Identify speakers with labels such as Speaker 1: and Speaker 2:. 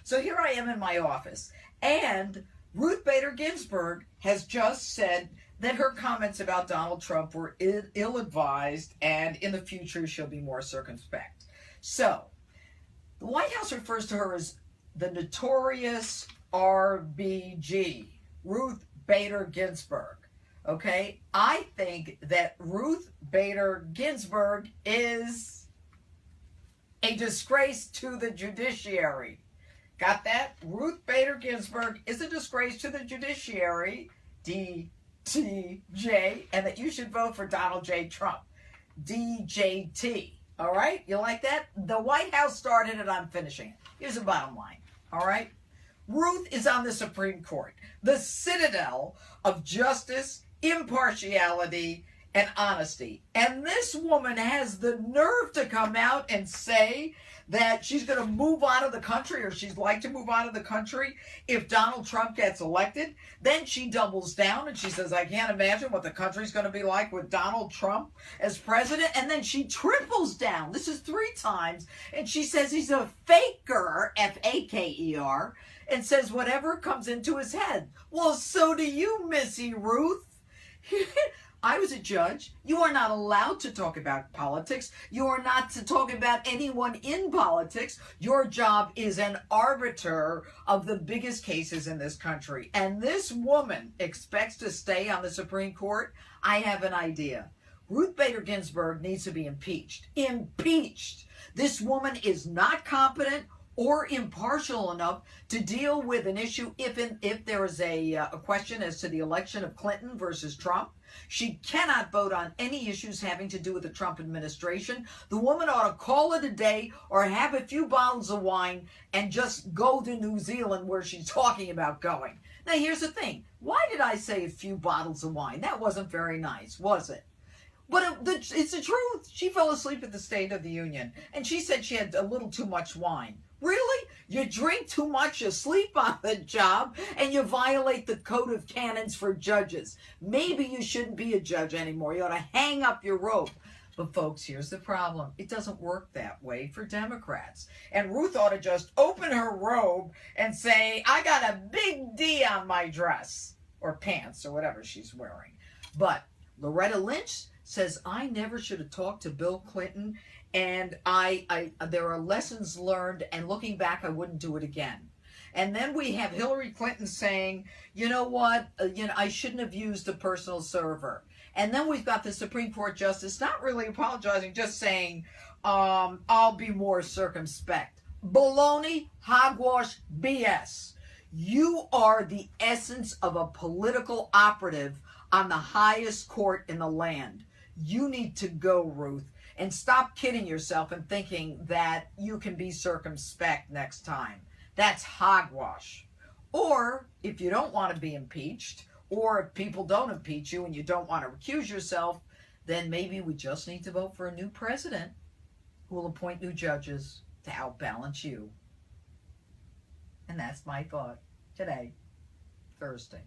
Speaker 1: So here I am in my office, and Ruth Bader Ginsburg has just said that her comments about Donald Trump were ill-advised, and in the future she'll be more circumspect. So, the White House refers to her as the notorious RBG, Ruth Bader Ginsburg. Okay? I think that Ruth Bader Ginsburg is a disgrace to the judiciary. Got that? Ruth Bader Ginsburg is a disgrace to the judiciary, DTJ, and that you should vote for Donald J. Trump, DJT. All right? You like that? The White House started it, I'm finishing it. Here's the bottom line. All right? Ruth is on the Supreme Court, the citadel of justice, impartiality, and honesty. And this woman has the nerve to come out and say that she's going to move out of the country, or she'd like to move out of the country if Donald Trump gets elected. Then she doubles down and she says, I can't imagine what the country's going to be like with Donald Trump as president. And then she triples down. This is 3 times. And she says he's a faker, F-A-K-E-R, and says whatever comes into his head. Well, so do you, Missy Ruth. I was a judge. You are not allowed to talk about politics. You are not to talk about anyone in politics. Your job is an arbiter of the biggest cases in this country. And this woman expects to stay on the Supreme Court? I have an idea. Ruth Bader Ginsburg needs to be impeached. Impeached! This woman is not competent or impartial enough to deal with an issue if there is a question as to the election of Clinton versus Trump. She cannot vote on any issues having to do with the Trump administration. The woman ought to call it a day or have a few bottles of wine and just go to New Zealand where she's talking about going. Now, here's the thing. Why did I say a few bottles of wine? That wasn't very nice, was it? But it's the truth. She fell asleep at the State of the Union, and she said she had a little too much wine. Really? You drink too much, you sleep on the job, and you violate the code of canons for judges. Maybe you shouldn't be a judge anymore. You ought to hang up your robe. But folks, here's the problem. It doesn't work that way for Democrats. And Ruth ought to just open her robe and say, I got a big D on my dress, or pants, or whatever she's wearing. But Loretta Lynch says, I never should have talked to Bill Clinton, and there are lessons learned, and looking back, I wouldn't do it again. And then we have Hillary Clinton saying, you know what, I shouldn't have used a personal server. And then we've got the Supreme Court Justice not really apologizing, just saying, I'll be more circumspect. Baloney, hogwash, BS. You are the essence of a political operative on the highest court in the land. You need to go, Ruth, and stop kidding yourself and thinking that you can be circumspect next time. That's hogwash. Or if you don't want to be impeached, or if people don't impeach you and you don't want to recuse yourself, then maybe we just need to vote for a new president who will appoint new judges to outbalance you. And that's my thought today, Thursday.